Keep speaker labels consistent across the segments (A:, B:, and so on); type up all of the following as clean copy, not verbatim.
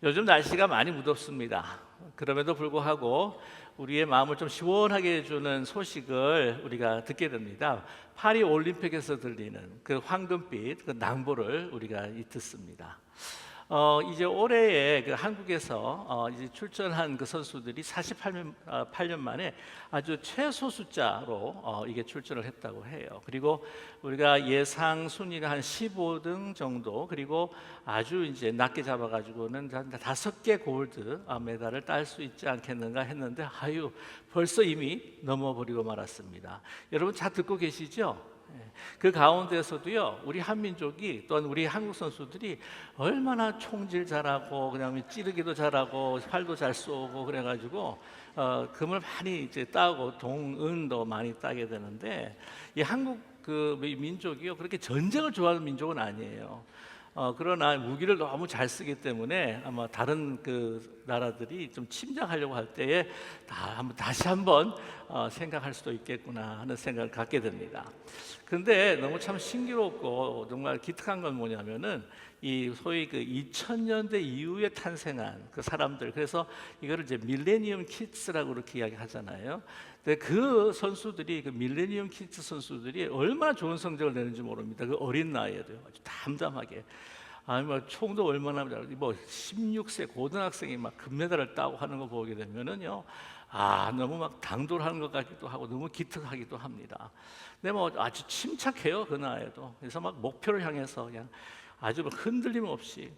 A: 요즘 날씨가 많이 무덥습니다. 그럼에도 불구하고 우리의 마음을 좀 시원하게 해주는 소식을 우리가 듣게 됩니다. 파리 올림픽에서 들리는 그 황금빛 그 낭보를 우리가 듣습니다. 이제 올해에 그 한국에서 이제 출전한 그 선수들이 48년 만에 아주 최소 숫자로 이게 출전을 했다고 해요. 그리고 우리가 예상 순위가 한 15등 정도, 그리고 아주 이제 낮게 잡아가지고는 한 5개 골드 메달을 딸 수 있지 않겠는가 했는데 벌써 이미 넘어버리고 말았습니다. 여러분 잘 듣고 계시죠? 그 가운데서도요, 우리 한민족이 또한 우리 한국 선수들이 얼마나 총질 잘하고 그다음에 찌르기도 잘하고 활도 잘 쏘고 그래가지고 금을 많이 이제 따고 동은도 많이 따게 되는데, 이 한국 그 민족이요 그렇게 전쟁을 좋아하는 민족은 아니에요. 그러나 무기를 너무 잘 쓰기 때문에 아마 다른 그 나라들이 좀 침략하려고 할 때에 다시 한번 생각할 수도 있겠구나 하는 생각을 갖게 됩니다. 근데 너무 참 신기롭고 정말 기특한 건 뭐냐면은 이 소위 그 2000년대 이후에 탄생한 그 사람들, 그래서 이거를 이제 밀레니엄 키드스라고 그렇게 이야기하잖아요. 근데 그 선수들이, 그 밀레니엄 키드 선수들이 얼마나 좋은 성적을 내는지 모릅니다. 그 어린 나이에도요, 아주 담담하게. 뭐 총도 얼마나 뭐 16세 고등학생이 막 금메달을 따고 하는 거 보게 되면은요, 너무 막 당돌하는 것 같기도 하고 너무 기특하기도 합니다. 근데 뭐 아주 침착해요, 그 나이에도. 그래서 막 목표를 향해서 그냥 아주 흔들림 없이,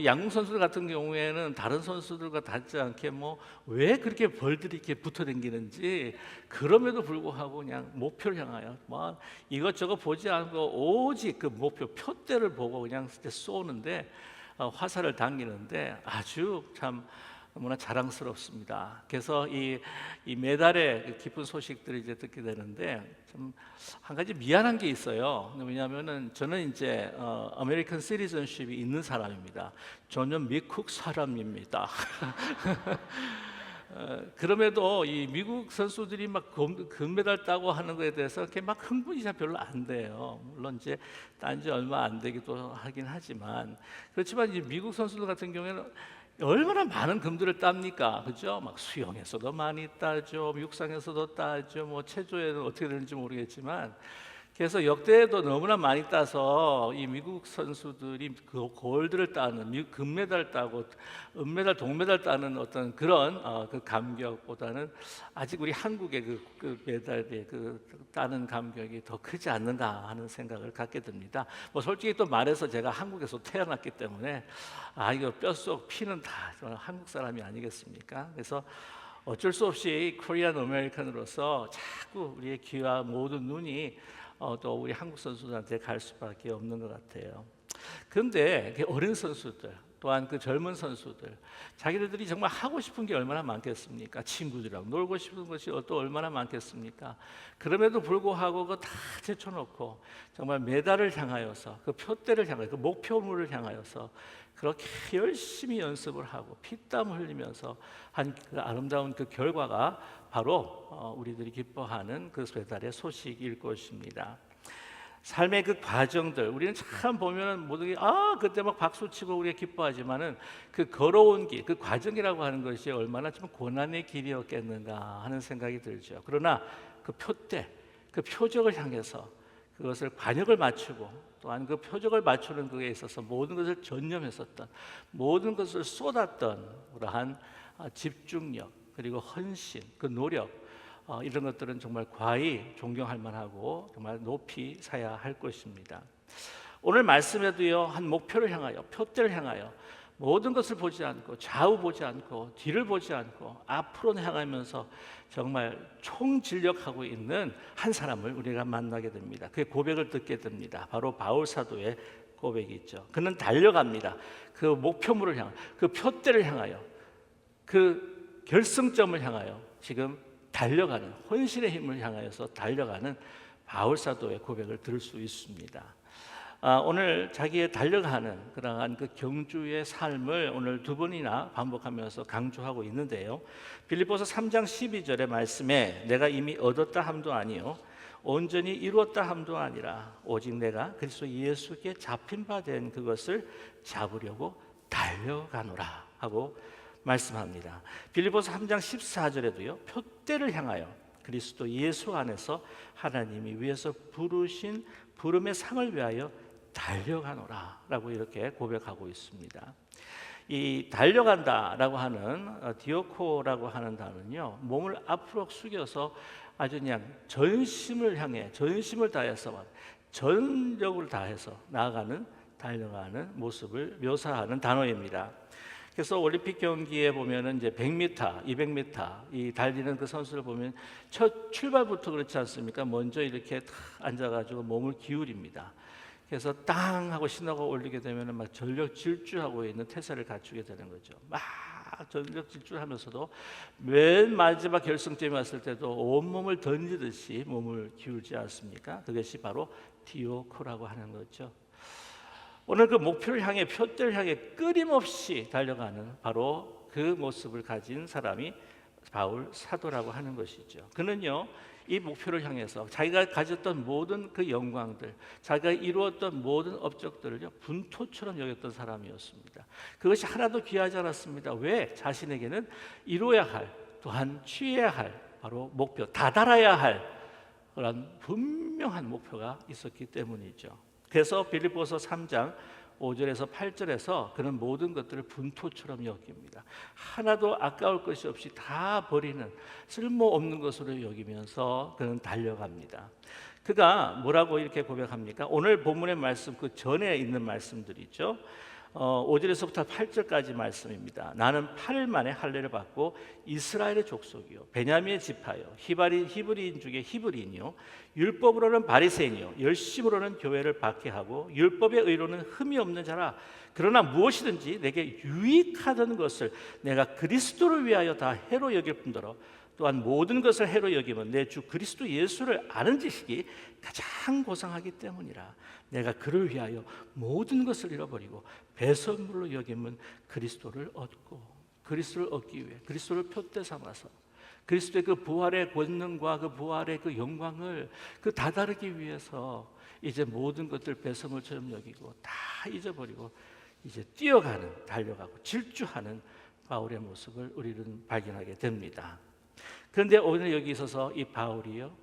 A: 양궁 선수들 같은 경우에는 다른 선수들과 닿지 않게 뭐 왜 그렇게 벌들이 이렇게 붙어 다니는지, 그럼에도 불구하고 그냥 목표를 향하여 뭐 이것저것 보지 않고 오직 그 목표 표대를 보고 그냥 쏘는데, 화살을 당기는데 아주 참 너무나 자랑스럽습니다. 그래서 이 메달의 깊은 소식들을 이제 듣게 되는데, 좀 한 가지 미안한 게 있어요. 왜냐하면은 저는 이제 아메리칸 시티즌십이 있는 사람입니다. 저는 미국 사람입니다. 그럼에도 이 미국 선수들이 막 금메달 따고 하는 것에 대해서 이렇게 막 흥분이 잘 별로 안 돼요. 물론 이제 딴 지 얼마 안 되기도 하긴 하지만, 그렇지만 이제 미국 선수들 같은 경우에는 얼마나 많은 금들을 땁니까? 그죠? 막 수영에서도 많이 따죠, 육상에서도 따죠, 뭐 체조에는 어떻게 되는지 모르겠지만, 그래서 역대에도 너무나 많이 따서 이 미국 선수들이 그 골드를 따는, 금메달 따고 은메달, 동메달 따는 어떤 그런 그 감격보다는 아직 우리 한국의 그 메달의 그 따는 감격이 더 크지 않는가 하는 생각을 갖게 됩니다. 뭐 솔직히 또 말해서 제가 한국에서 태어났기 때문에 이거 뼛속 피는 다 한국 사람이 아니겠습니까? 그래서 어쩔 수 없이 코리안 아메리칸으로서 자꾸 우리의 귀와 모든 눈이 또 우리 한국 선수들한테 갈 수밖에 없는 것 같아요. 그런데 어린 선수들, 또한 그 젊은 선수들, 자기들이 정말 하고 싶은 게 얼마나 많겠습니까? 친구들이랑 놀고 싶은 것이 또 얼마나 많겠습니까? 그럼에도 불구하고 그거 다 제쳐놓고 정말 메달을 향하여서, 그 표대를 향하여, 그 목표물을 향하여서 그렇게 열심히 연습을 하고 피땀 흘리면서 한 그 아름다운 그 결과가 바로 우리들이 기뻐하는 그 메달의 소식일 것입니다. 삶의 그 과정들, 우리는 참 보면은 모두가 그때 막 박수치고 우리가 기뻐하지만은 그 걸어온 길, 그 과정이라고 하는 것이 얼마나 좀 고난의 길이었겠는가 하는 생각이 들죠. 그러나 그 표대, 그 표적을 향해서 그것을 관역을 맞추고, 또한 그 표적을 맞추는 그에 있어서 모든 것을 전념했었던, 모든 것을 쏟았던 그러한 집중력, 그리고 헌신, 그 노력, 이런 것들은 정말 과히 존경할 만하고 정말 높이 사야 할 것입니다. 오늘 말씀에도요, 한 목표를 향하여, 표대를 향하여 모든 것을 보지 않고, 좌우 보지 않고, 뒤를 보지 않고 앞으로 향하면서 정말 총진력하고 있는 한 사람을 우리가 만나게 됩니다. 그의 고백을 듣게 됩니다. 바로 바울 사도의 고백이 있죠. 그는 달려갑니다. 그 목표물을 향하여, 그 표대를 향하여, 그 결승점을 향하여 지금 달려가는, 헌신의 힘을 향하여서 달려가는 바울 사도의 고백을 들을 수 있습니다. 오늘 자기의 달려가는 그러한 그 경주의 삶을 오늘 두 번이나 반복하면서 강조하고 있는데요. 빌립보서 3장 12절의 말씀에 내가 이미 얻었다 함도 아니요 온전히 이루었다 함도 아니라 오직 내가 그리스도 예수께 잡힌 바 된 그것을 잡으려고 달려가노라. 하고 말씀합니다. 빌립보서 3장 14절에도요. 표대를 향하여 그리스도 예수 안에서 하나님이 위에서 부르신 부름의 상을 위하여 달려가노라 라고 이렇게 고백하고 있습니다. 이 달려간다라고 하는 디오코라고 하는 단어는요, 몸을 앞으로 숙여서 아주 그냥 전심을 향해 전심을 다해서 전력을 다해서 나아가는 달려가는 모습을 묘사하는 단어입니다. 그래서 올림픽 경기에 보면은 이제 100m, 200m 이 달리는 그 선수를 보면 첫 출발부터 그렇지 않습니까? 먼저 이렇게 탁 앉아가지고 몸을 기울입니다. 그래서 땅 하고 신호가 올리게 되면은 막 전력 질주하고 있는 태세를 갖추게 되는 거죠. 막 전력 질주하면서도 맨 마지막 결승점이 왔을 때도 온 몸을 던지듯이 몸을 기울지 않습니까? 그것이 바로 디오코라고 하는 거죠. 오늘 그 목표를 향해 표대를 향해 끊임없이 달려가는 바로 그 모습을 가진 사람이 바울 사도라고 하는 것이죠. 그는요, 이 목표를 향해서 자기가 가졌던 모든 그 영광들, 자기가 이루었던 모든 업적들을요 분토처럼 여겼던 사람이었습니다. 그것이 하나도 귀하지 않았습니다. 왜? 자신에게는 이루어야 할, 또한 취해야 할 바로 목표, 다다라야 할 그런 분명한 목표가 있었기 때문이죠. 그래서 빌립보서 3장 5절에서 8절에서 그는 모든 것들을 분토처럼 여깁니다. 하나도 아까울 것이 없이 다 버리는 쓸모없는 것으로 여기면서 그는 달려갑니다. 그가 뭐라고 이렇게 고백합니까? 오늘 본문의 말씀 그 전에 있는 말씀들이죠. 5절에서부터 8절까지 말씀입니다. 나는 8일 만에 할례를 받고 이스라엘의 족속이요 베냐민의 지파요 히브리인 중에 히브리인이요 율법으로는 바리새인이요 열심으로는 교회를 박해하고 율법의 의로는 흠이 없는 자라. 그러나 무엇이든지 내게 유익하던 것을 내가 그리스도를 위하여 다 해로 여길 뿐더러 또한 모든 것을 해로 여기면 내 주 그리스도 예수를 아는 지식이 가장 고상하기 때문이라. 내가 그를 위하여 모든 것을 잃어버리고 배설물로 여기면 그리스도를 얻고, 그리스도를 얻기 위해 그리스도를 표대 삼아서 그리스도의 그 부활의 권능과 그 부활의 그 영광을 그 다다르기 위해서 이제 모든 것들 배설물처럼 여기고 다 잊어버리고 이제 뛰어가는, 달려가고 질주하는 바울의 모습을 우리는 발견하게 됩니다. 그런데 오늘 여기 있어서 이 바울이요,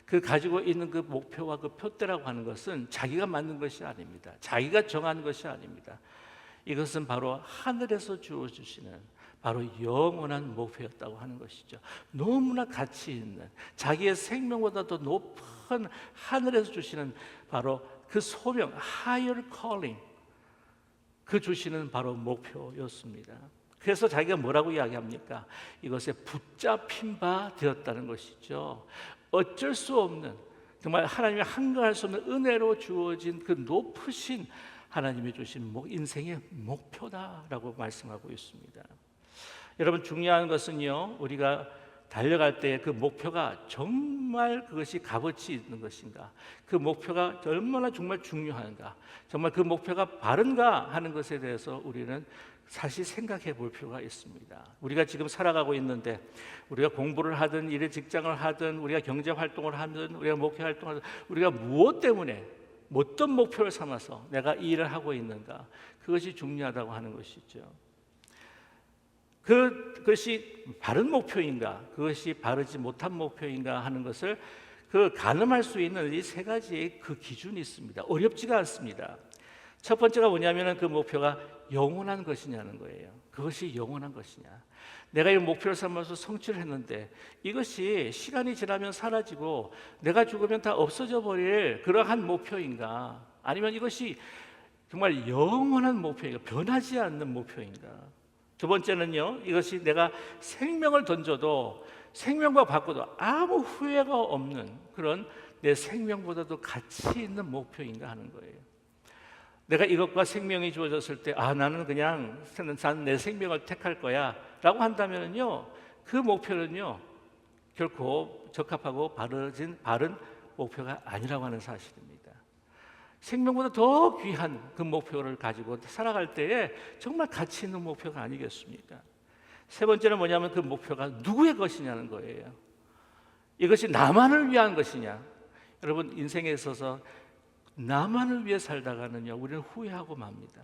A: 그 가지고 있는 그 목표와 그 표대라고 하는 것은 자기가 만든 것이 아닙니다. 자기가 정한 것이 아닙니다. 이것은 바로 하늘에서 주어주시는 바로 영원한 목표였다고 하는 것이죠. 너무나 가치 있는, 자기의 생명보다 더 높은 하늘에서 주시는 바로 그 소명, higher calling, 그 주시는 바로 목표였습니다. 그래서 자기가 뭐라고 이야기합니까? 이것에 붙잡힌 바 되었다는 것이죠. 어쩔 수 없는, 정말 하나님이 한가할 수 없는 은혜로 주어진 그 높으신 하나님이 주신 인생의 목표다라고 말씀하고 있습니다. 여러분, 중요한 것은요, 우리가 달려갈 때 그 목표가 정말 그것이 값어치 있는 것인가, 그 목표가 얼마나 정말 중요한가, 정말 그 목표가 바른가 하는 것에 대해서 우리는 사실 생각해 볼 필요가 있습니다. 우리가 지금 살아가고 있는데, 우리가 공부를 하든 일에 직장을 하든 우리가 경제 활동을 하든 우리가 목회 활동을 하든 우리가 무엇 때문에 어떤 목표를 삼아서 내가 이 일을 하고 있는가, 그것이 중요하다고 하는 것이죠. 그것이 바른 목표인가, 그것이 바르지 못한 목표인가 하는 것을 그 가늠할 수 있는 이 세 가지의 그 기준이 있습니다. 어렵지가 않습니다. 첫 번째가 뭐냐면은 그 목표가 영원한 것이냐는 거예요. 그것이 영원한 것이냐. 내가 이 목표를 삼아서 성취를 했는데 이것이 시간이 지나면 사라지고 내가 죽으면 다 없어져 버릴 그러한 목표인가, 아니면 이것이 정말 영원한 목표인가, 변하지 않는 목표인가. 두 번째는요, 이것이 내가 생명을 던져도 생명과 바꿔도 아무 후회가 없는 그런 내 생명보다도 가치 있는 목표인가 하는 거예요. 내가 이것과 생명이 주어졌을 때 나는 그냥 내 생명을 택할 거야 라고 한다면요, 그 목표는요 결코 적합하고 바른 목표가 아니라고 하는 사실입니다. 생명보다 더 귀한 그 목표를 가지고 살아갈 때에 정말 가치 있는 목표가 아니겠습니까? 세 번째는 뭐냐면 그 목표가 누구의 것이냐는 거예요. 이것이 나만을 위한 것이냐. 여러분, 인생에 있어서 나만을 위해 살다가는요 우리는 후회하고 맙니다.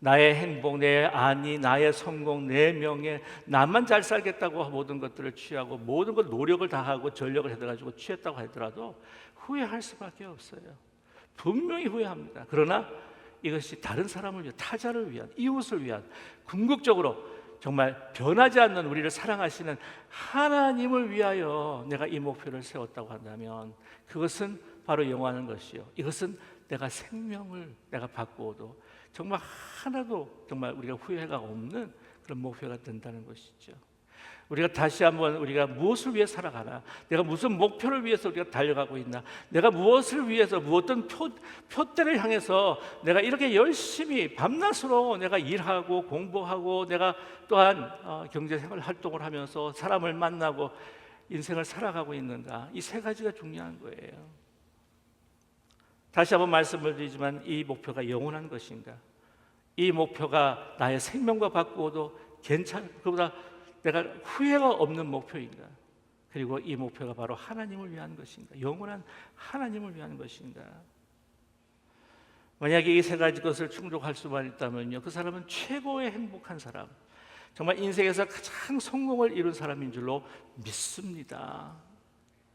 A: 나의 행복, 내 안위, 나의 성공, 내 명예, 나만 잘 살겠다고 모든 것들을 취하고 모든 걸 노력을 다하고 전력을 해가지고 취했다고 하더라도 후회할 수밖에 없어요. 분명히 후회합니다. 그러나 이것이 다른 사람을 위한, 타자를 위한, 이웃을 위한, 궁극적으로 정말 변하지 않는 우리를 사랑하시는 하나님을 위하여 내가 이 목표를 세웠다고 한다면 그것은 바로 영원한 것이요, 이것은 내가 생명을 내가 바꾸어도 정말 하나도 정말 우리가 후회가 없는 그런 목표가 된다는 것이죠. 우리가 다시 한번 우리가 무엇을 위해 살아가나, 내가 무슨 목표를 위해서 우리가 달려가고 있나, 내가 무엇을 위해서 어떤 표대를 향해서 내가 이렇게 열심히 밤낮으로 내가 일하고 공부하고 내가 또한 경제생활 활동을 하면서 사람을 만나고 인생을 살아가고 있는가, 이 세 가지가 중요한 거예요. 다시 한번 말씀을 드리지만 이 목표가 영원한 것인가, 이 목표가 나의 생명과 바꾸어도 그보다 내가 후회가 없는 목표인가, 그리고 이 목표가 바로 하나님을 위한 것인가, 영원한 하나님을 위한 것인가. 만약에 이 세 가지 것을 충족할 수만 있다면요, 그 사람은 최고의 행복한 사람, 정말 인생에서 가장 성공을 이룬 사람인 줄로 믿습니다.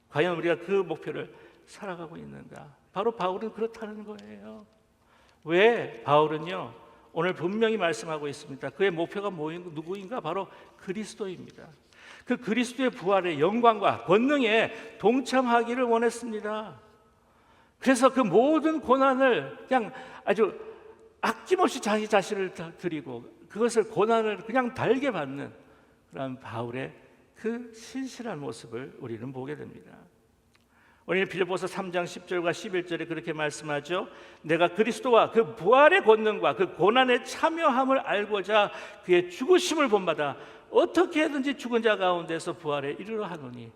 A: 과연 우리가 그 목표를 살아가고 있는가? 바로 바울은 그렇다는 거예요. 왜? 바울은요 오늘 분명히 말씀하고 있습니다. 그의 목표가 누구인가? 바로 그리스도입니다. 그 그리스도의 부활의 영광과 권능에 동참하기를 원했습니다. 그래서 그 모든 고난을 그냥 아주 아낌없이 자기 자신을 드리고 그것을 고난을 그냥 달게 받는 그런 바울의 그 신실한 모습을 우리는 보게 됩니다. 우리는 빌립보서 3장 10절과 11절에 그렇게 말씀하죠. 내가 그리스도와 그 부활의 권능과 그 고난에 참여함을 알고자 그의 죽으심을 본받아 어떻게 해든지 죽은 자 가운데서 부활에 이르러 하노니,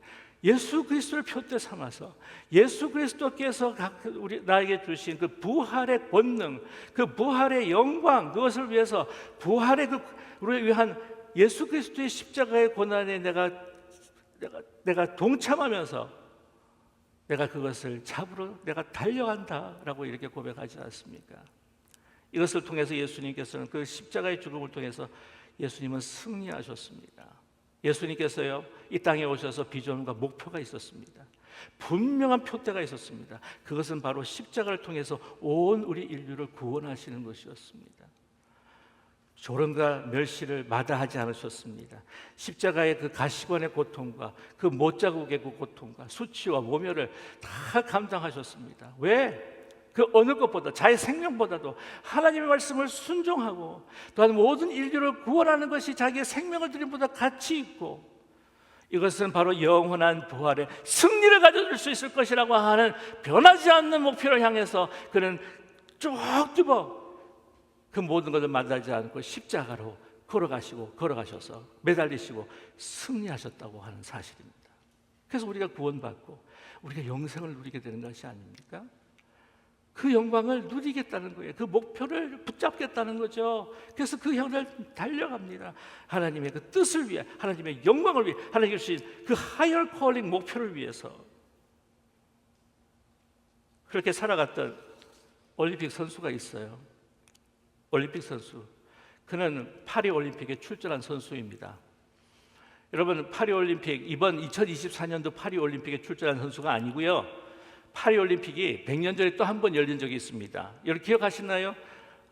A: 예수 그리스도를 표대 삼아서 예수 그리스도께서 나에게 주신 그 부활의 권능, 그 부활의 영광, 그것을 위해서 부활의 우리를 위한 예수 그리스도의 십자가의 고난에 내가 동참하면서 내가 그것을 잡으러 내가 달려간다라고 이렇게 고백하지 않습니까? 이것을 통해서 예수님께서는 그 십자가의 죽음을 통해서 예수님은 승리하셨습니다. 예수님께서요 이 땅에 오셔서 비전과 목표가 있었습니다. 분명한 표대가 있었습니다. 그것은 바로 십자가를 통해서 온 우리 인류를 구원하시는 것이었습니다. 조롱과 멸시를 마다하지 않으셨습니다. 십자가의 그 가시관의 고통과 그 못자국의 그 고통과 수치와 모멸을 다 감당하셨습니다. 왜? 그 어느 것보다, 자의 생명보다도 하나님의 말씀을 순종하고 또한 모든 인류를 구원하는 것이 자기의 생명을 드림보다 가치 있고, 이것은 바로 영원한 부활의 승리를 가져줄 수 있을 것이라고 하는 변하지 않는 목표를 향해서 그는 쭉 집어 그 모든 것을 만나지 않고 십자가로 걸어가셔서 매달리시고 승리하셨다고 하는 사실입니다. 그래서 우리가 구원받고 우리가 영생을 누리게 되는 것이 아닙니까? 그 영광을 누리겠다는 거예요. 그 목표를 붙잡겠다는 거죠. 그래서 그 향을 달려갑니다. 하나님의 그 뜻을 위해, 하나님의 영광을 위해, 하나님께 주신 그 higher calling 목표를 위해서 그렇게 살아갔던 올림픽 선수가 있어요. 올림픽 선수. 그는 파리 올림픽에 출전한 선수입니다. 여러분, 파리 올림픽, 이번 2024년도 파리 올림픽에 출전한 선수가 아니고요, 파리 올림픽이 100년 전에 또 한 번 열린 적이 있습니다. 여러분 기억하시나요?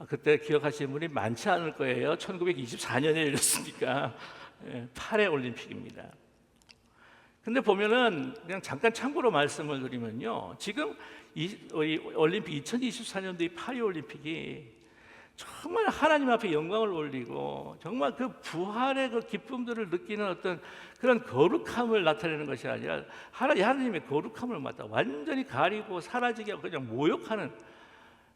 A: 그때 기억하시는 분이 많지 않을 거예요. 1924년에 열렸으니까. 파리 올림픽입니다. 근데 보면은 그냥 잠깐 참고로 말씀을 드리면요, 지금 우리 올림픽 2024년도 이 파리 올림픽이 정말 하나님 앞에 영광을 올리고 정말 그 부활의 그 기쁨들을 느끼는 어떤 그런 거룩함을 나타내는 것이 아니라 하나님의 거룩함을 맡아 완전히 가리고 사라지게 하고 그냥 모욕하는.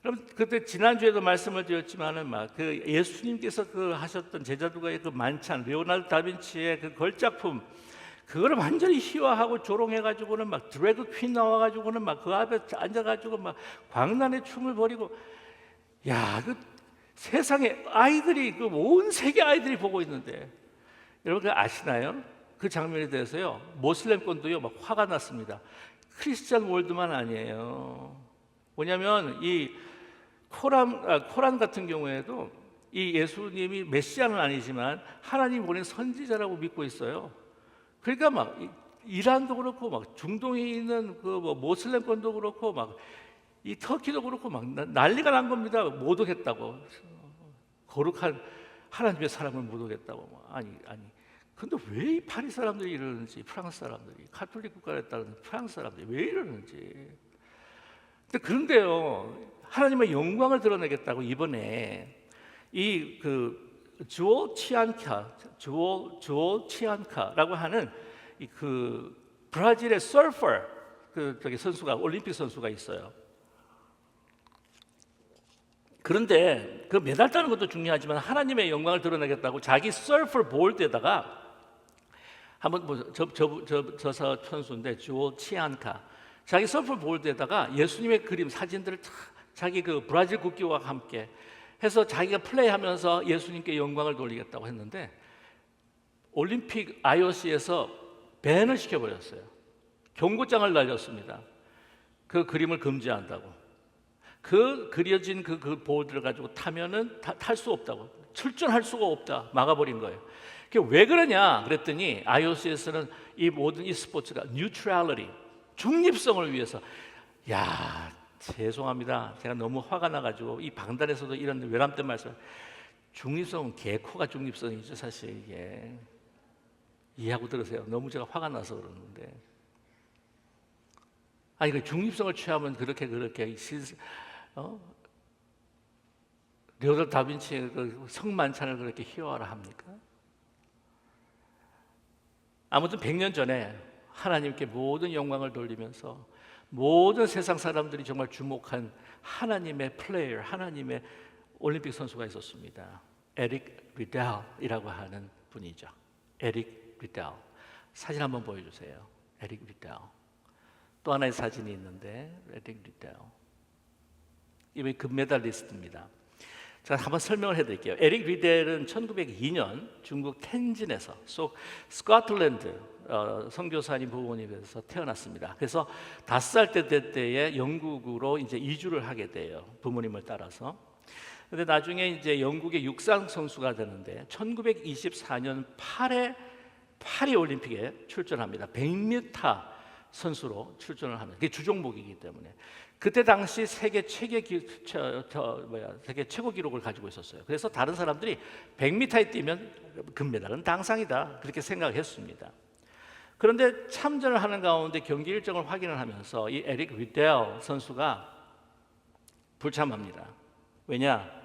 A: 그럼 그때 지난주에도 말씀을 드렸지만은 막 그 예수님께서 그 하셨던 제자들과의 그 만찬, 레오나르도 다빈치의 그 걸작품, 그거를 완전히 희화하고 조롱해가지고는 막 드래그 퀸 나와가지고는 막 그 앞에 앉아가지고 막 광란의 춤을 벌이고, 야, 그 세상에 아이들이, 그 온 세계 아이들이 보고 있는데, 여러분 그 아시나요? 그 장면에 대해서요 모슬렘권도요 막 화가 났습니다. 크리스찬 월드만 아니에요. 뭐냐면 이 코란 같은 경우에도 이 예수님이 메시아는 아니지만 하나님 보낸 선지자라고 믿고 있어요. 그러니까 막 이란도 그렇고 막 중동에 있는 그 뭐 모슬렘권도 그렇고 막 이 터키도 그렇고 막 난리가 난 겁니다. 모독했다고. 거룩한 하나님의 사람을 모독했다고. 아니. 근데 왜 이 파리 사람들이 이러는지, 프랑스 사람들이, 카톨릭 국가에 따른 프랑스 사람들이 왜 이러는지. 그런데요, 하나님의 영광을 드러내겠다고 이번에 이 주오 치안카라고 하는 브라질의 서퍼 선수가 올림픽 선수가 있어요. 그런데 그 메달 따는 것도 중요하지만 하나님의 영광을 드러내겠다고 자기 서퍼 보드에다가 한번 저서 선수인데 주오 치안카 자기 서퍼 보드에다가 예수님의 그림 사진들을 자기 그 브라질 국기와 함께 해서 자기가 플레이하면서 예수님께 영광을 돌리겠다고 했는데 올림픽 IOC에서 밴을 시켜버렸어요. 경고장을 날렸습니다. 그 그림을 금지한다고. 그 그려진 그 보드를 가지고 타면은 탈 수 없다고, 출전할 수가 없다 막아버린 거예요. 왜 그러냐 그랬더니 IOC에서는 이 모든 이 스포츠가 neutrality, 중립성을 위해서. 야, 죄송합니다. 제가 너무 화가 나가지고 이 방단에서도 이런 외람된 말씀. 중립성은 개코가 중립성이죠 사실. 이게 이해하고 들으세요. 너무 제가 화가 나서 그러는데. 아니 그 중립성을 취하면 그렇게 레오나르도 다빈치의 그 성만찬을 그렇게 희화화를 합니까? 아무튼 100년 전에 하나님께 모든 영광을 돌리면서 모든 세상 사람들이 정말 주목한 하나님의 플레이어, 하나님의 올림픽 선수가 있었습니다. 에릭 리델이라고 하는 분이죠. 에릭 리델. 사진 한번 보여주세요. 에릭 리델. 또 하나의 사진이 있는데 에릭 리델. 이분이 금메달리스트입니다. 제가 한번 설명을 해드릴게요. 에릭 리델은 1902년 중국 텐진에서 스코틀랜드 선교사님 부모님에서 태어났습니다. 그래서 5살 때 때에 영국으로 이제 이주를 하게 돼요. 부모님을 따라서. 근데 나중에 이제 영국의 육상 선수가 되는데 1924년 파리 올림픽에 출전합니다. 100m 선수로 출전을 하는 게 주종목이기 때문에 그때 당시 세계 최고 기록을 가지고 있었어요. 그래서 다른 사람들이 100m에 뛰면 금메달은 당상이다 그렇게 생각했습니다. 그런데 참전을 하는 가운데 경기 일정을 확인을 하면서 이 에릭 리델 선수가 불참합니다. 왜냐?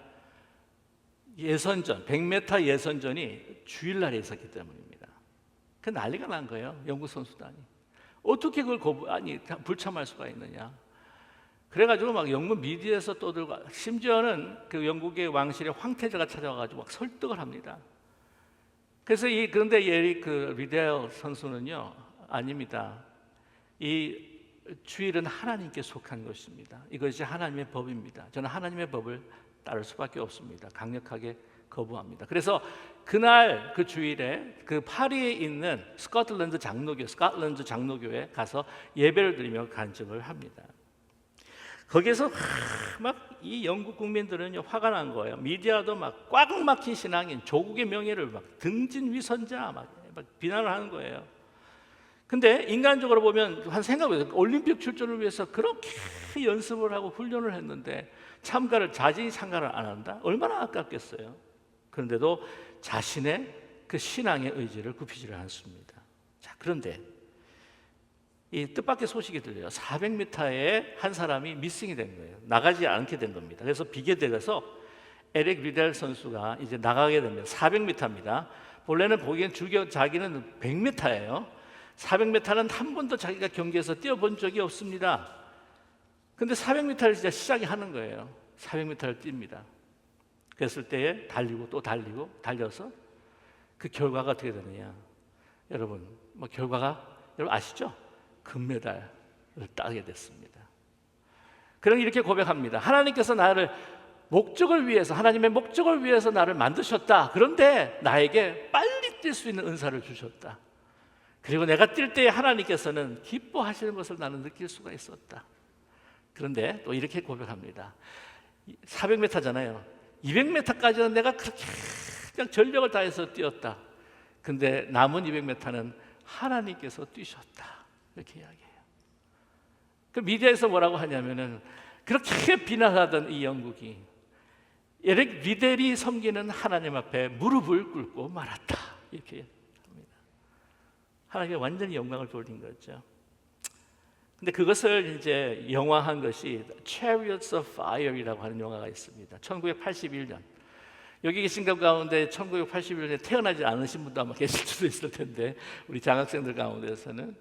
A: 예선전, 100m 예선전이 주일날에 있었기 때문입니다. 그 난리가 난 거예요. 영국 선수단이. 어떻게 그걸 불참할 수가 있느냐? 그래가지고 막 영국 미디어에서 떠들고, 심지어는 그 영국의 왕실의 황태자가 찾아와가지고 막 설득을 합니다. 그래서 그런데 에릭 리델 선수는요, 아닙니다. 이 주일은 하나님께 속한 것입니다. 이것이 하나님의 법입니다. 저는 하나님의 법을 따를 수밖에 없습니다. 강력하게 거부합니다. 그래서 그날 그 주일에 그 파리에 있는 스코틀랜드 장로교에 가서 예배를 드리며 간증을 합니다. 거기에서 막 이 영국 국민들은 화가 난 거예요. 미디어도 막 꽉 막힌 신앙인, 조국의 명예를 막 등진 위선자 막 비난을 하는 거예요. 근데 인간적으로 보면 한 생각해보세요. 올림픽 출전을 위해서 그렇게 연습을 하고 훈련을 했는데 자진히 참가를 안 한다? 얼마나 아깝겠어요. 그런데도 자신의 그 신앙의 의지를 굽히지를 않습니다. 자, 그런데 이 뜻밖의 소식이 들려요. 400m에 한 사람이 미싱이 된 거예요. 나가지 않게 된 겁니다. 그래서 비교돼서 에릭 리델 선수가 이제 나가게 됩니다. 400m입니다. 본래는 보기엔 자기는 100m예요. 400m는 한 번도 자기가 경기에서 뛰어본 적이 없습니다. 근데 400m를 진짜 시작이 하는 거예요. 400m를 뜁니다. 그랬을 때에 달리고 또 달리고 달려서 그 결과가 어떻게 되느냐? 여러분, 결과가 여러분 아시죠? 금메달을 따게 됐습니다. 그럼 이렇게 고백합니다. 하나님께서 나를 하나님의 목적을 위해서 나를 만드셨다. 그런데 나에게 빨리 뛸 수 있는 은사를 주셨다. 그리고 내가 뛸 때 하나님께서는 기뻐하시는 것을 나는 느낄 수가 있었다. 그런데 또 이렇게 고백합니다. 400m잖아요. 200m까지는 내가 그렇게 그냥 전력을 다해서 뛰었다. 근데 남은 200m는 하나님께서 뛰셨다. 이렇게 이야기해요. 그 미디어에서 뭐라고 하냐면은 그렇게 비난하던 이 영국이 에릭 리델이 섬기는 하나님 앞에 무릎을 꿇고 말았다. 이렇게 합니다. 하나님께 완전히 영광을 돌린 거죠. 근데 그것을 이제 영화한 것이 Chariots of Fire이라고 하는 영화가 있습니다. 1981년. 여기 계신 분 가운데 1981년에 태어나지 않으신 분도 아마 계실 수도 있을 텐데 우리 장학생들 가운데서는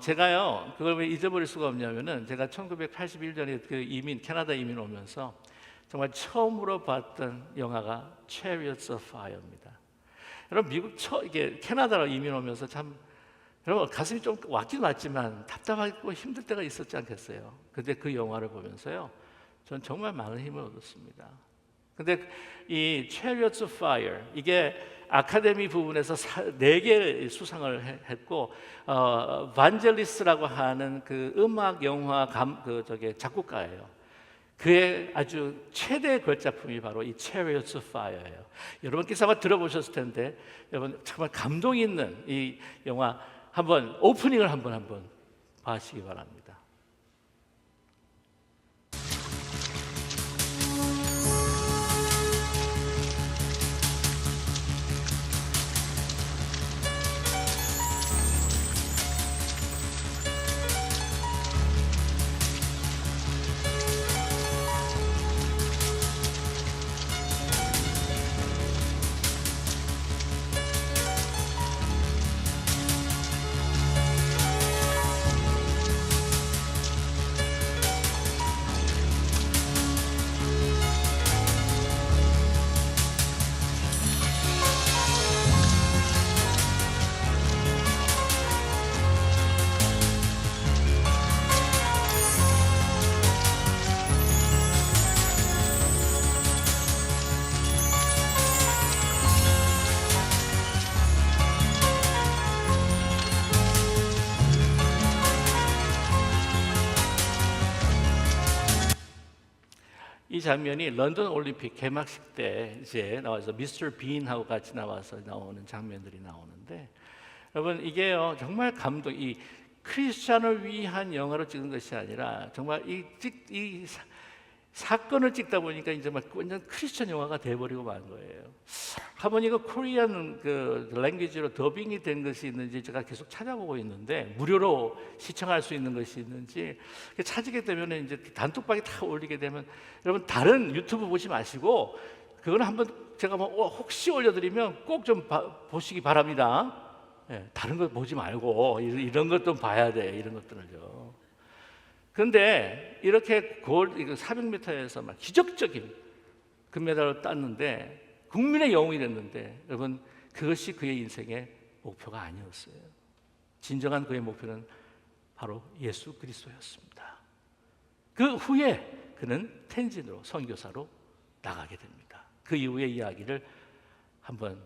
A: 제가요 그걸 왜 잊어버릴 수가 없냐면은 제가 1981년에 그 캐나다 이민 오면서 정말 처음으로 봤던 영화가 Chariots of Fire입니다. 여러분 미국 이게 캐나다로 이민 오면서 참 여러분 가슴이 좀 왔긴 왔지만 답답하고 힘들 때가 있었지 않겠어요? 근데 그 영화를 보면서요 전 정말 많은 힘을 얻었습니다. 근데 이 Chariots of Fire 이게 아카데미 부분에서 4개 수상을 했고 반젤리스라고 하는 그 음악 영화 작곡가예요. 그의 아주 최대 걸작품이 바로 이 Chariots of Fire예요. 여러분께서 아마 들어보셨을 텐데 여러분 정말 감동 있는 이 영화 한번 오프닝을 한번 봐시기 바랍니다. 이 장면이 런던 올림픽 개막식 때 이제 나와서 미스터 빈하고 같이 나와서 나오는 장면들이 나오는데 여러분 이게요 정말 이 크리스찬을 위한 영화로 찍은 것이 아니라 정말 이 사건을 찍다 보니까 이제 막 완전 크리스찬 영화가 돼버리고 만 거예요. 한번 이거 코리안 그 랭귀지로 더빙이 된 것이 있는지 제가 계속 찾아보고 있는데 무료로 시청할 수 있는 것이 있는지 찾게 되면 이제 단톡방에 다 올리게 되면 여러분 다른 유튜브 보지 마시고 그거는 한번 제가 뭐 혹시 올려드리면 꼭 좀 보시기 바랍니다. 네, 다른 거 보지 말고 이런 것 좀 봐야 돼. 이런 것들을요. 그런데 이렇게 400m에서 막 기적적인 금메달을 땄는데 국민의 영웅이 됐는데 여러분 그것이 그의 인생의 목표가 아니었어요. 진정한 그의 목표는 바로 예수 그리스도였습니다. 그 후에 그는 텐진으로 선교사로 나가게 됩니다. 그 이후의 이야기를 한번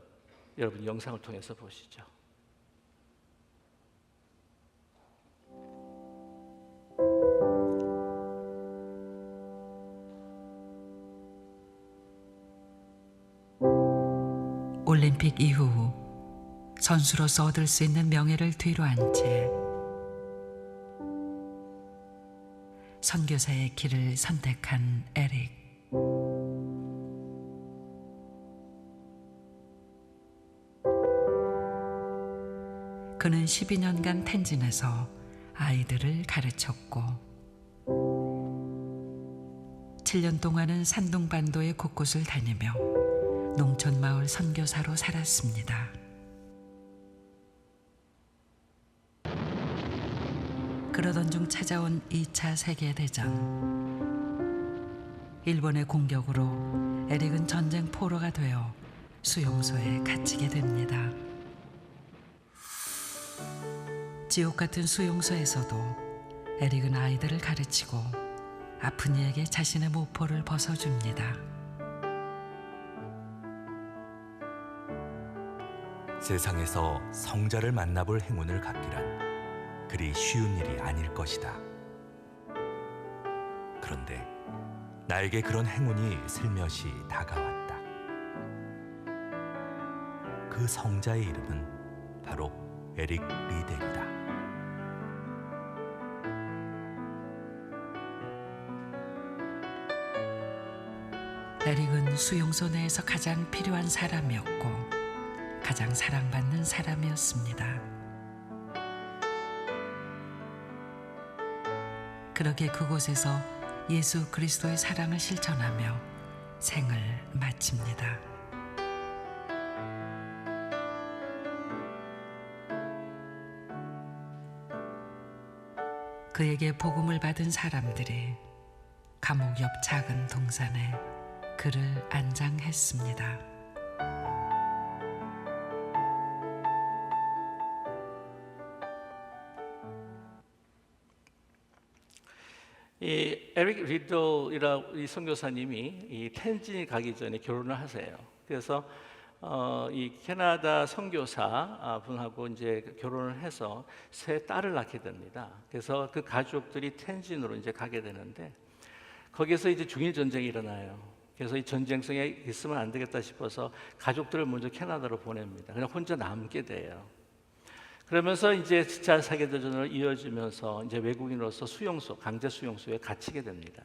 A: 여러분 영상을 통해서 보시죠.
B: 올림픽 이후 선수로서 얻을 수 있는 명예를 뒤로한 채 선교사의 길을 선택한 에릭. 그는 12년간 텐진에서 아이들을 가르쳤고 7년 동안은 산둥반도의 곳곳을 다니며 농촌마을 선교사로 살았습니다. 그러던 중 찾아온 2차 세계대전. 일본의 공격으로 에릭은 전쟁 포로가 되어 수용소에 갇히게 됩니다. 지옥 같은 수용소에서도 에릭은 아이들을 가르치고 아픈 이에게 자신의 모포를 벗어줍니다.
C: 세상에서 성자를 만나볼 행운을 갖기란 그리 쉬운 일이 아닐 것이다. 그런데 나에게 그런 행운이 슬며시 다가왔다. 그 성자의 이름은 바로 에릭 리델이다.
B: 에릭은 수용소 내에서 가장 필요한 사람이었고 가장 사랑받는 사람이었습니다. 그렇게 그곳에서 예수 그리스도의 사랑을 실천하며 생을 마칩니다. 그에게 복음을 받은 사람들이 감옥 옆 작은 동산에 그를 안장했습니다.
A: 이 에릭 리들이라고 이 선교사님이 이 텐진이 가기 전에 결혼을 하세요. 그래서 이 캐나다 선교사 분하고 이제 결혼을 해서 세 딸을 낳게 됩니다. 그래서 그 가족들이 텐진으로 이제 가게 되는데 거기서 이제 중일 전쟁이 일어나요. 그래서 이 전쟁성에 있으면 안 되겠다 싶어서 가족들을 먼저 캐나다로 보냅니다. 그냥 혼자 남게 돼요. 그러면서 이제 2차 세계대전으로 이어지면서 이제 외국인으로서 수용소, 강제 수용소에 갇히게 됩니다.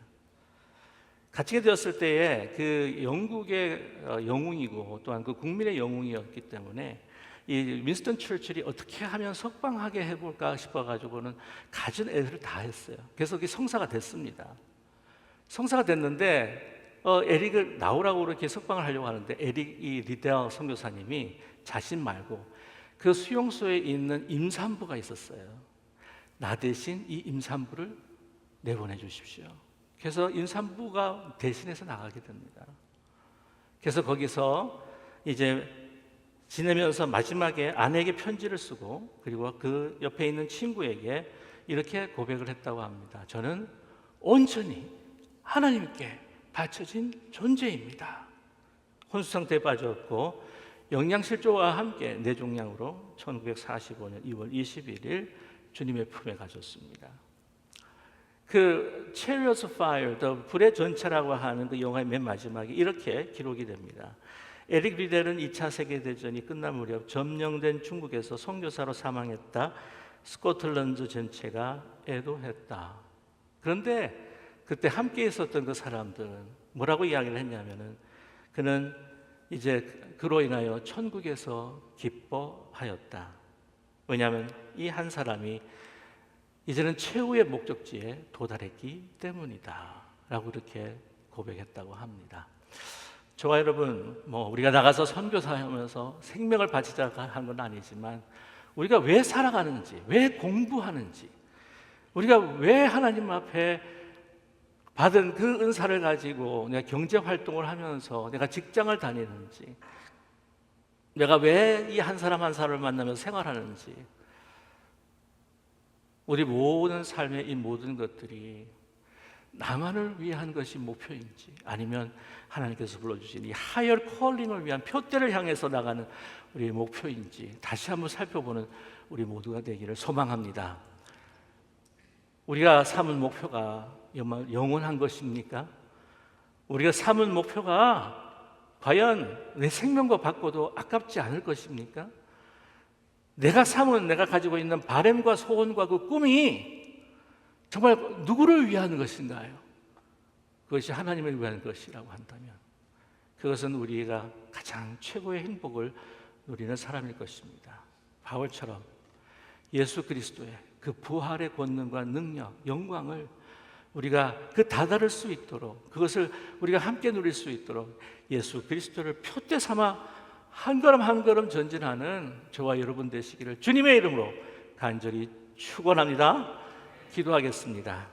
A: 갇히게 되었을 때에 그 영국의 영웅이고 또한 그 국민의 영웅이었기 때문에 이 윈스턴 처칠이 어떻게 하면 석방하게 해볼까 싶어가지고는 가진 애를 다 했어요. 그래서 그게 성사가 됐습니다. 성사가 됐는데 에릭을 나오라고 그렇게 석방을 하려고 하는데 에릭 이 리델 선교사님이 자신 말고 그 수용소에 있는 임산부가 있었어요. 나 대신 이 임산부를 내보내 주십시오. 그래서 임산부가 대신해서 나가게 됩니다. 그래서 거기서 이제 지내면서 마지막에 아내에게 편지를 쓰고 그리고 그 옆에 있는 친구에게 이렇게 고백을 했다고 합니다. 저는 온전히 하나님께 바쳐진 존재입니다. 혼수 상태에 빠졌고 영양실조와 함께 뇌종양으로 1945년 2월 21일 주님의 품에 가졌습니다. 그 Chariots of Fire, 불의 전차라고 하는 그 영화의 맨 마지막에 이렇게 기록이 됩니다. 에릭 리델은 2차 세계대전이 끝난 무렵 점령된 중국에서 선교사로 사망했다. 스코틀랜드 전체가 애도했다. 그런데 그때 함께 있었던 그 사람들은 뭐라고 이야기를 했냐면은 그는 이제 그로 인하여 천국에서 기뻐하였다. 왜냐하면 이 한 사람이 이제는 최후의 목적지에 도달했기 때문이다 라고 이렇게 고백했다고 합니다. 저와 여러분, 우리가 나가서 선교사하면서 생명을 바치자 하는 건 아니지만 우리가 왜 살아가는지, 왜 공부하는지, 우리가 왜 하나님 앞에 받은 그 은사를 가지고 내가 경제 활동을 하면서 내가 직장을 다니는지, 내가 왜 이 한 사람 한 사람을 만나면서 생활하는지, 우리 모든 삶의 이 모든 것들이 나만을 위한 것이 목표인지 아니면 하나님께서 불러주신 이 하이어 콜링을 위한 표대를 향해서 나가는 우리의 목표인지 다시 한번 살펴보는 우리 모두가 되기를 소망합니다. 우리가 삼은 목표가 영원한 것입니까? 우리가 삼은 목표가 과연 내 생명과 바꿔도 아깝지 않을 것입니까? 내가 가지고 있는 바램과 소원과 그 꿈이 정말 누구를 위한 것인가요? 그것이 하나님을 위한 것이라고 한다면 그것은 우리가 가장 최고의 행복을 누리는 사람일 것입니다. 바울처럼 예수 그리스도의 그 부활의 권능과 능력, 영광을 우리가 그 다다를 수 있도록 그것을 우리가 함께 누릴 수 있도록 예수 그리스도를 표대 삼아 한 걸음 한 걸음 전진하는 저와 여러분 되시기를 주님의 이름으로 간절히 축원합니다. 기도하겠습니다.